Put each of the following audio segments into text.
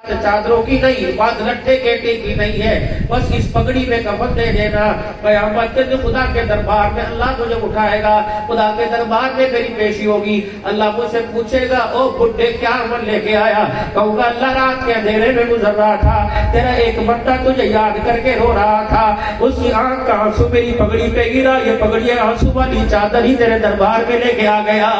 चादरों की नहीं, बात लट्ठे केटे की नहीं है, बस इस पगड़ी में कफन दे देना। क़यामत के दिन खुदा के दरबार में अल्लाह तुझे उठाएगा, खुदा के दरबार में मेरी पेशी होगी। अल्लाह मुझसे पूछेगा, ओ बुड्ढे क्या अमल लेके आया? कहूँगा अल्लाह रात के अंधेरे में गुजर रहा था, तेरा एक बंदा तुझे याद करके रो रहा था, उसकी आंख का आंसू मेरी पगड़ी पे गिरा, ये पगड़ी आंसू वाली चादर ही तेरे दरबार में लेके आ गया।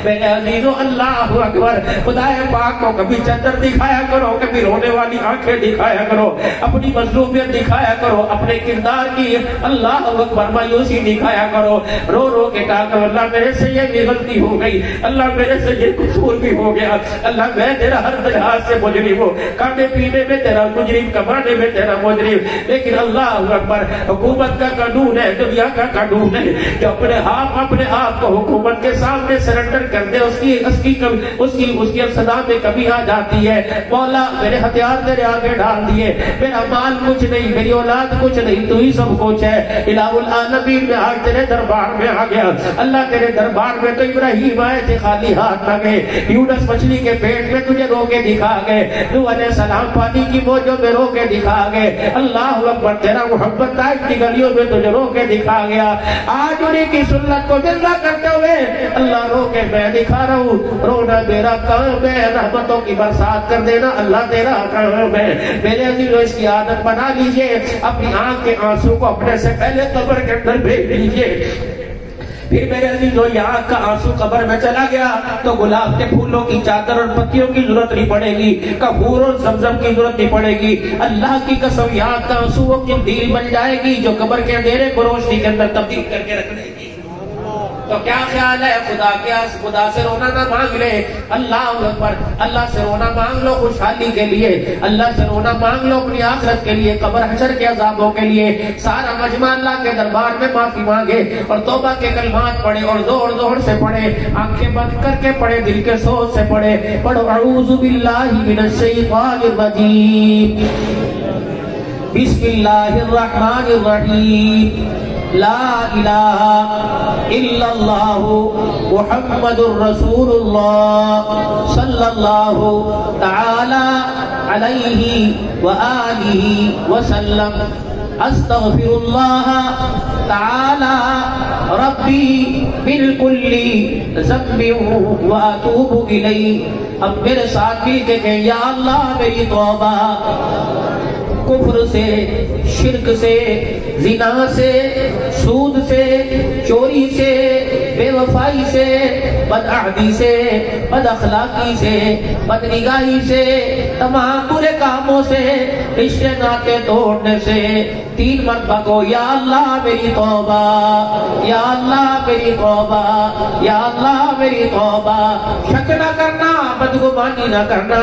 मेरे अजीजों, अल्लाह अकबर। खुदा पाक को कभी चादर दिखाया करो, कभी रोने वाली आंखें दिखाया करो, अपनी मजलूमियत दिखाया करो, अपने किरदार की अल्लाह अकबर मायूसी दिखाया करो। रो रो के कहा, अल्लाह मेरे से ये भी गलती हो गई, अल्लाह मेरे से ये कसूर भी हो गया, अल्लाह मैं तेरा हर लिहाज से मुजरिम हूँ, खाने पीने में तेरा मुजरिम, कमाने में तेरा मुजरिम। लेकिन अल्लाह अकबर, हुकूमत का कानून है, दुनिया का कानून है कि अपने आप को हुकूमत के सामने सरेंडर कर दे, उसकी सदा में कभी आ जाती है। मौला मेरे हथियार तेरे आगे डाल दिए, मेरा माल कुछ नहीं, मेरी औलाद कुछ नहीं, तू ही सब कुछ है। इलाहुल आलमीन में आज तेरे दरबार में आ गया। अल्लाह तेरे दरबार में तो इब्राहीम आए थे, खाली हाथ न गए, यूनुस मछली के पेट में तुझे रोके दिखा गए, नूह अलैहिस्सलाम पानी की मौजों में रोके दिखा गए। अल्लाह अकबर, तेरा मोहब्बत ताइफ की गलियों में तुझे रोके दिखा गया। आज उन्हीं की सुन्नत को जिंदा करते हुए अल्लाह रोके मैं दिखा रहा हूँ। रोना मेरा काम है, रहमतों की बरसात कर देना अल्लाह तेरा काम है। मेरे अजीजों, इसकी आदत बना लीजिए, अपनी आंख के आंसू को अपने से पहले कब्र के अंदर भेज दीजिए। फिर मेरे अजीजों, यहाँ का आंसू कब्र में चला गया तो गुलाब के फूलों की चादर और पत्तियों की जरूरत नहीं पड़ेगी, कपूर और ज़मज़म की जरूरत नहीं पड़ेगी। अल्लाह की कसम, यहाँ का आंसू वो कीमती बन जाएगी जो कब्र के अंधेरे को रोशनी के अंदर तब्दील करके रख देगी। तो क्या ख्याल है, खुदा से रोना ना मांग ले, अल्लाह अकबर, अल्लाह से रोना मांग लो खुशहाली के लिए, अल्लाह से रोना मांग लो अपनी आखिरत के लिए, कब्र हशर के अज़ाबों के लिए। सारा मजमा अल्लाह के दरबार में माफी मांगे और तौबा के कलमात पढ़े और जोर जोर से पढ़े, आंखें बंद करके पढ़े, दिल के सोच से पढ़े। पढ़ो अऊज़ु बिल्लाहि मिनश शैतानिर रजीम, बिस्मिल्लाहिर रहमानिर रहीम, ला इलाहा इल्लल्लाहु मुहम्मदुर रसूलुल्लाह सल्लल्लाहु तआला अलैहि व आलिहि व सल्लम, अस्तगफिरुल्लाह तआला रब्बी मिन कुल्ली ज़म्बिन व अतूबु इलैहि। अब मेरे साथ मिल के कहें, या अल्लाह मेरी तौबा कुफ्र से, शिर्क से, जिना से, सूद से, चोरी से, बेवफाई से, बदअहदी से, बदअखलाकी से, बदनिगाही से, तमाम बुरे कामों से, रिश्ते नाते तोड़ने से 3 मरतबा को या अल्लाह मेरी तौबा, या अल्लाह मेरी तौबा, या अल्लाह मेरी तौबा। शक न करना, बदगुमानी न करना,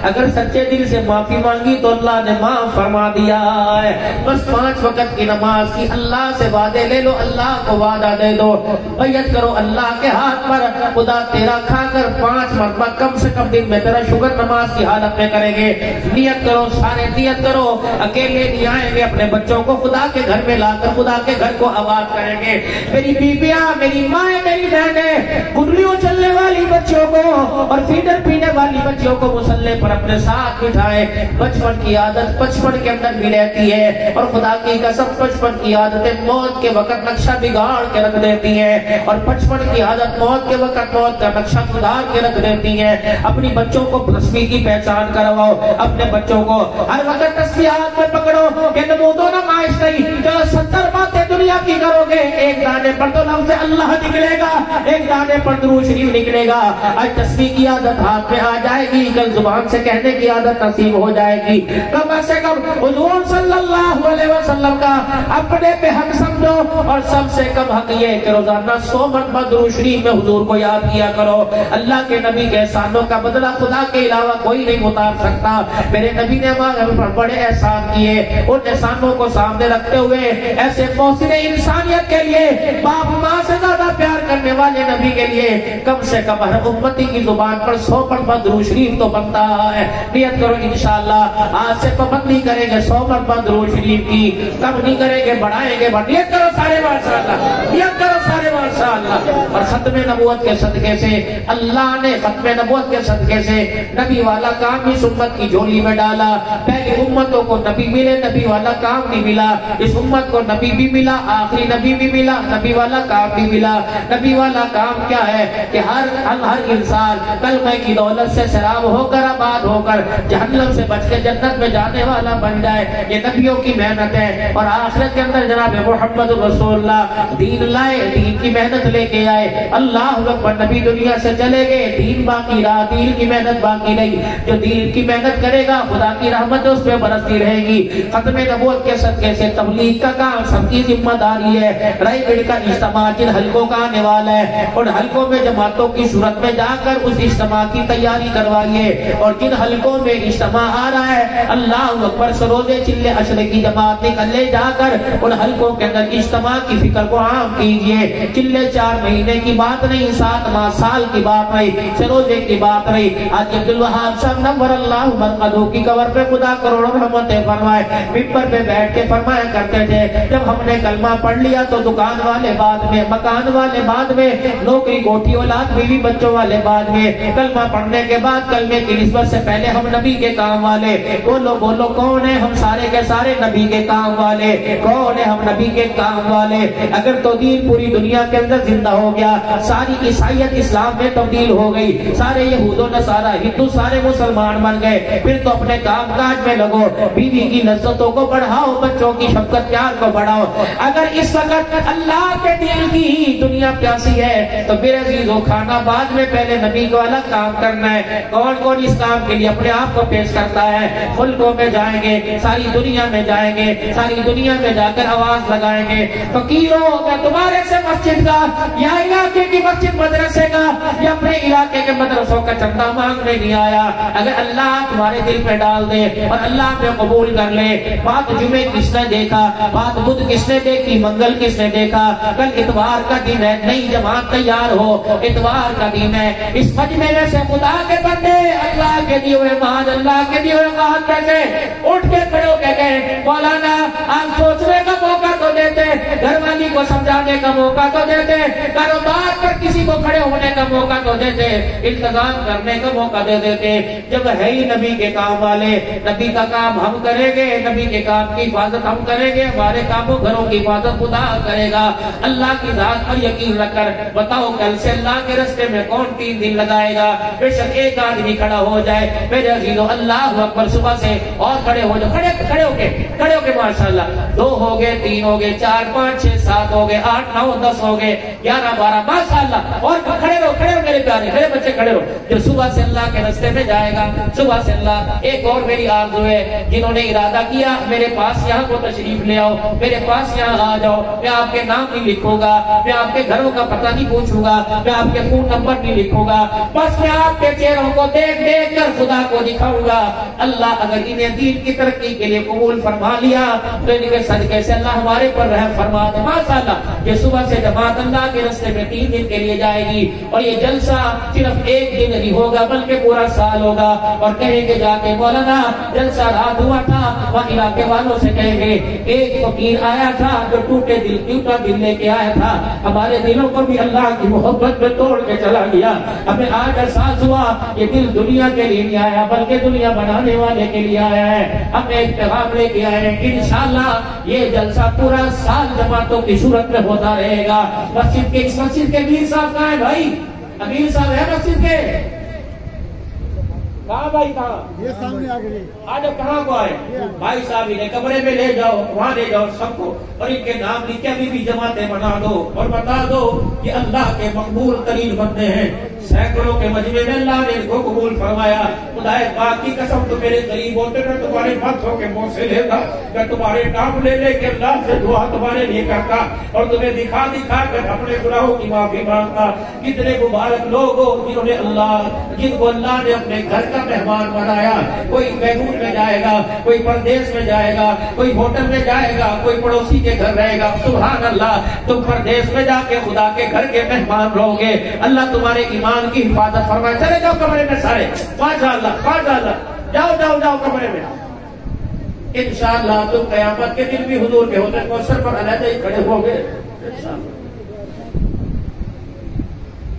अगर सच्चे दिल से माफी मांगी तो अल्लाह ने माफ फरमा दिया है। बस 5 वक्त की नमाज की अल्लाह से वादे ले लो, अल्लाह को वादा दे दो, बैयत करो अल्लाह के हाथ पर, खुदा तेरा खाकर 5 मरतबा कम से कम दिन में तेरा शुक्र नमाज की हालत में करेंगे। नियत करो, सारे नियत करो, अकेले नहीं आएंगे, अपने बच्चों को खुदा के घर में लाकर खुदा के घर को आबाद करेंगे। मेरी बीबियां, मेरी माए, मेरी बहनें, गुडलियों चलने वाली बच्चियों को और फीडर पीने वाली बच्चियों को मुसल्ले पर अपने साथ बिठाए। बचपन की आदत बचपन के अंदर भी रहती है और खुदा की कसम बचपन की आदतें मौत के वक्त नक्शा बिगाड़ के रख देती हैं और बचपन की आदत मौत के वक्त मौत का नक्शा सुधार के रख देती हैं। अपनी बच्चों को तस्बीह की पहचान करवाओ, अपने बच्चों को हर वक्त तस्बीह हाथ में पकड़ो कि नमूदो नमाइश नहीं, जो 70 बातें दुनिया की करोगे, एक दाने पर तो लफ्ज़ अल्लाह निकलेगा, एक दाने पर दुरूद शरीफ निकलेगा। आज तस्बीह की आदत हाथ में आ जाएगी, कल जुबान से कहने की आदत नसीब हो जाएगी। कम से कम हुजूर सल्लल्लाहु अलैहि वसल्लम का अपने पे हक समझो और सबसे कम हक ये कि रोजाना 100 मरतबा दुरूद शरीफ में हुजूर को याद किया करो। अल्लाह के नबी के एहसानों का बदला खुदा के अलावा कोई नहीं उतार सकता। मेरे नबी ने हमारे पर बड़े एहसान किए, उन एहसानों को सामने रखते हुए ऐसे मौसिन इंसानियत के लिए बाप माँ से زیادہ پیار کرنے والے نبی کے لیے کم سے کم ہر امتی کی زبان پر 100 مرتبہ درود شریف تو بنتا ہے. نیت کرو انشاءاللہ آج سے پابندی کریں گے 100 مرتبہ درود شریف کی, کم نہیں کریں گے, بڑھائیں گے. نیت کرو سارے ماشاءاللہ, نیت کرو سارے ماشاءاللہ. اور ختم نبوت کے صدقے سے اللہ نے ختم نبوت کے صدقے سے نبی والا کام اس امت کی جھولی میں ڈالا. پہلی امتوں کو نبی ملے, نبی والا کام نہیں ملا. اس امت کو نبی بھی ملا, آخری نبی بھی ملا, نبی والا کام بھی ملا. نبی والا کام کیا ہے کہ ہر انسان کلمہ کی دولت سے سراب ہو کر, آباد ہو کر, جہنم سے بچ کے جنت میں جانے والا بن جائے. یہ نبیوں کی محنت ہے. اور آخرت کے اندر جناب محمد رسول اللہ دین لائے, دین کی محنت لے کے آئے. اللہ اکبر, نبی دنیا سے چلے گئے, دین باقی رہا, دین کی محنت باقی رہی. جو دین کی محنت کرے گا خدا کی رحمت اس پہ برستی رہے گی. ختم نبوت کے صدقے سے تبلیغ کا کام سب کی ذمہ داری ہے. رائے بڑھ کا اجتماع جن حلقوں کا آنے والا ہے اور حلقوں میں جماعتوں کی صورت میں جا کر اس اجتماع کی تیاری کروائیے. اور جن حلقوں میں اجتماع آ رہا ہے اللہ اکبر سروزے چلے اشرے کی جماعت نکلے جا کر ان حلقوں کے اندر اجتماع کی فکر کو عام کیجئے. چلے 4 مہینے کی بات نہیں, 7 ماہ سال کی بات نہیں, سروزے کی بات نہیں. آج عبدالوہاب صاحب نور اللہ مرقدہ کی قبر پہ خدا کروڑوں رحمتیں فرمائے, ممبر پہ بیٹھ کے فرمایا کرتے تھے جب ہم نے کلمہ پڑھ لیا تو دکان والے بعد میں, مکان والے بعد میں, نوکری کوٹھی اولاد بیوی بچوں والے بعد میں. کلمہ پڑھنے کے بعد کلمے کی نسبت سے پہلے ہم نبی کے کام والے. بولو بولو کون ہے؟ ہم سارے کے سارے نبی کے کام والے. کون ہے؟ ہم نبی کے کام والے. اگر تو دین پوری دنیا کے اندر زندہ ہو گیا, ساری عیسائیت اسلام میں تبدیل ہو گئی, سارے یہود و نصارہ ہندو سارے مسلمان بن گئے, پھر تو اپنے کام کاج میں لگو, بیوی کی لذتوں کو بڑھاؤ, بچوں کی شفقت پیار کو بڑھاؤ. اگر اس وقت اللہ کے دین کی ہی دنیا پیاسی ہے تو میرے عزیزو کھانا بعد میں, پہلے نبی والا کام کرنا ہے. کون کون اس کام کے لیے اپنے آپ کو پیش کرتا ہے؟ ملکوں میں جائیں گے, ساری دنیا میں جائیں گے, ساری دنیا میں جا کر آواز لگائیں گے, فقیروں میں تمہارے سے مسجد کا یا علاقے کی مسجد مدرسے کا یا اپنے علاقے کے مدرسوں کا چندہ مانگنے نہیں آیا. اگر اللہ تمہارے دل پہ ڈال دے اور اللہ پہ قبول کر لے, بات جمعے کس نے دیکھا, بات بدھ کس نے دیکھی, منگل کس نے دیکھا, کل اتوار کا دن ہے, نئی جماعت تیار ہو, اتوار کا دن ہے. اس مجمع میں سے خدا کے بندے اللہ کے دیے ہوئے مہاج, اللہ کے دیے ہوئے مہاج کہتے اٹھ کے کھڑے ہو کے گئے مولانا آپ سوچنے کا موقع تو دیتے, گھر والی کو سمجھانے کا موقع تو دیتے, کاروبار پر کسی کو کھڑے ہونے کا موقع تو دیتے, انتظام کرنے کا موقع دے دیتے. جب ہے ہی نبی کے کام والے, نبی کا کام ہم کریں گے, نبی کے کام کی حفاظت ہم کریں گے, ہمارے کاموں گھروں کی حفاظت خدا کرے گا. اللہ کی ذات پر یقین رکھ کر بتاؤ کل سے اللہ کے راستے میں کون 3 دن لگائے گا؟ بے شک ایک آدمی کھڑا ہو جائے میرے عزیزو, اللہ اکبر, صبح سے اور کھڑے ہو جاؤ, کھڑے ہو کے ماشاءاللہ. 2 ہو گئے, 3 ہو گئے, 4 5 6 7 ہو گئے, 8 9 10 ہو گئے, 11 12 ماشاءاللہ. اور کھڑے رہو میرے پیارے, میرے بچے کھڑے رہو. جو صبح سے اللہ کے راستے میں جائے گا, صبح سے اللہ. ایک اور میری آرزو ہے, جنہوں نے ارادہ کیا میرے پاس یہاں کو تشریف لے آؤ, میرے پاس یہاں آ جاؤ, میں آپ کے نام نہیں لکھوں گا, میں آپ کے گھروں کا پتہ نہیں پوچھوں گا, میں آپ کے فون نمبر نہیں لکھوں گا, بس میں آپ کے چہروں کو دیکھ دیکھ کر خدا کو دکھاؤں گا. اللہ اگر انہیں دین کی ترقی کے لیے قبول فرما لیا تو ان کے صدقے سے اللہ ہمارے پر رحم فرما دے. ماشاءاللہ یہ صبح سے جماعت اللہ کے راستے میں 3 دن کے لیے جائے گی, اور یہ جلسہ صرف 1 دن نہیں ہوگا بلکہ پورا سال ہوگا. اور کہیں گے جا کے مولانا جلسہ رات ہوا تھا, وہاں علاقے والوں سے کہیں گے ایک فقیر آیا تھا جو ٹوٹا دل لے کے آیا تھا, ہمارے دلوں کو بھی اللہ کی محبت میں توڑ کے چلا گیا. ہمیں آج احساس ہوا یہ دل دنیا کے لیے نہیں آیا بلکہ دنیا بنانے والے کے لیے آیا ہے. ہم ایک پیغام لے کے آئے ہیں, انشاءاللہ یہ جلسہ پورا سال جماعتوں کی صورت میں ہوتا رہے گا. مسجد کے امیر صاحب کہاں ہے بھائی؟ امیر صاحب ہے مسجد کے؟ کہاں بھائی, کہاں؟ یہ سامنے آ گئے. آج کہاں کو آئے بھائی صاحب؟ انہیں کمرے میں لے جاؤ, وہاں لے جاؤ سب کو, اور ان کے نام لکھ کے ابھی بھی جماعتیں بنا دو اور بتا دو کہ اللہ کے مقبول ترین بندے ہیں. सैकड़ों के मजमे में अल्लाह ने इनको कबूल फरमाया। खुदा पाक की कसम, तो मेरे करीब होते मैं तुम्हारे हाथों के मुंह से लेता, मैं तुम्हारे नाम ले लेके अल्लाह से दुआ तुम्हारे लिए करता और तुम्हें दिखा दिखा कर अपने गुनाहों की माफी मांगता। कितने मुबारक लोग हो जिन्होंने जिनको अल्लाह ने अपने घर का मेहमान बनाया। कोई महबूब में जाएगा, कोई परदेश में जाएगा, कोई होटल में जाएगा, कोई पड़ोसी के घर रहेगा। सुभान अल्लाह, तुम परदेश में जाके खुदा के घर के मेहमान रहोगे। अल्लाह तुम्हारे ईमान की हिफाजत फरमाए। चले जाओ कमरे में सारे, माशाअल्लाह माशाअल्लाह, जाओ जाओ जाओ कमरे में। इंशाअल्लाह तुम क़यामत के दिन भी हुजूर के होते कौसर पर अलग ही खड़े होगे।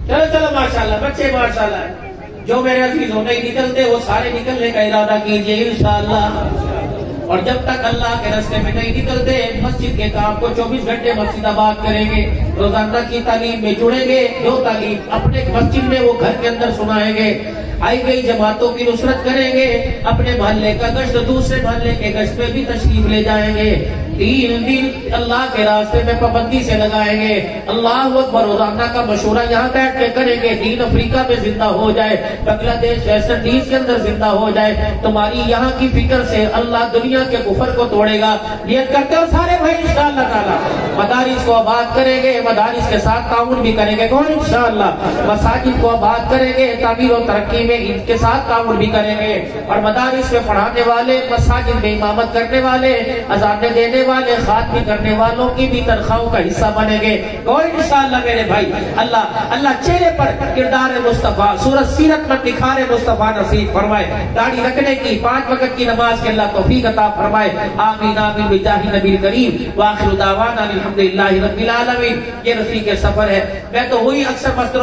चलो चलो माशाअल्लाह, बच्चे माशाअल्लाह। जो मेरे अजीजों नहीं निकलते वो सारे निकलने का इरादा कीजिए इंशाअल्लाह। और जब तक अल्लाह के रास्ते में नहीं निकलते, मस्जिद के काम को 24 घंटे मस्जिद आबाद करेंगे, रोजाना की तालीम में जुड़ेंगे। जो तालीम अपने मस्जिद में वो घर के अंदर सुनाएंगे, आई गई जमातों की नुसरत करेंगे, अपने मोहल्ले का गश्त दूसरे मोहल्ले के गश्त में भी तशरीफ ले जाएंगे। 3 दिन अल्लाह के रास्ते में पाबंदी से लगाएंगे। अल्लाह अकबर रोजाना का मशूरा यहाँ बैठ के करेंगे। दीन अफ्रीका में जिंदा हो जाए, बांग्लादेश वेस्ट इंडीज के अंदर जिंदा हो जाए। तुम्हारी यहाँ की फिक्र से अल्लाह दुनिया के कुफर को तोड़ेगा। नियत करते हो सारे भाई इंशाअल्लाह ताला। मदारिस को आबाद करेंगे, मदारिस के साथ ताउन भी करेंगे। कौन? इंशाअल्लाह। मसाजिद को आबाद करेंगे, तामीर और तरक्की में इनके साथ ताउन भी करेंगे। और मदारिस में पढ़ाने वाले, मसाजिद में इमामत करने वाले, अज़ानें देने वाले, खातमी करने वालों की भी तनख्वाहों का हिस्सा बनेंगे। कौन? इंशाअल्लाह मेरे भाई। अल्लाह चेहरे पर किरदार मुस्तफा, सूरत सीरत पर निखारे मुस्तफा नसीब फरमाए। दाढ़ी रखने की, 5 वक्त की नमाज के अल्लाह तौफीक अता फरमाए। आमीन आमीन बिजाहि नबी करीम व आखिर दावाना अल्हम्दुलिल्लाहि रब्बिल आलमीन। ये रफीक सफर है। मैं तो वही अक्सर मस्जिद